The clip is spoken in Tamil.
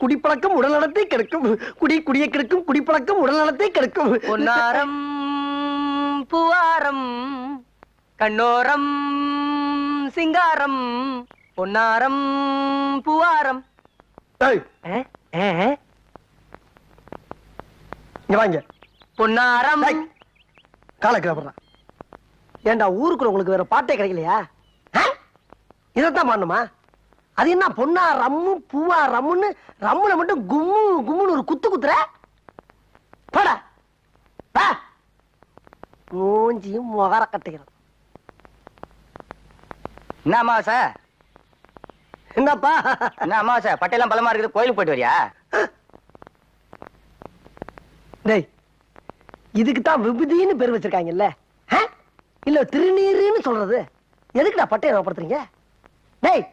குடிப்பழக்கம் உடல் நலத்தை கெடுக்கும். குடியை கெடுக்கும் குடிப்பழக்கம் உடல் நலத்தை கெடுக்கும். பொன்னாரம் பூவாரம் கண்ணோரம் சிங்காரம் பொன்னாரம் பூவாரம். இங்க வாங்க. பொன்னாரம் காலை கிளம்புறான். ஏண்டா ஊருக்குள்ள உங்களுக்கு வேற பாட்டே கிடைக்கலையா? இதைத்தான் மாறணுமா? அது என்ன பொன்னா ரம்மு பூவா ரம்முன்னு ரம்முல மட்டும் கும்மு கும்முன்னு ஒரு குத்து குத்துற படா மூஞ்சியும் முகர கட்டிக்கிறது. என்ன அமாவாசை? என்னப்பா என்ன அமாவாசை? பட்டையெல்லாம் பலமா இருக்குது, கோயிலுக்கு போயிட்டு வரியா? டேய், இதுக்குத்தான் விபூதின்னு பேர் வச்சிருக்காங்கல்ல, இல்ல திருநீருன்னு சொல்றது. எதுக்குடா பட்டையை படுத்துறீங்க? டேய்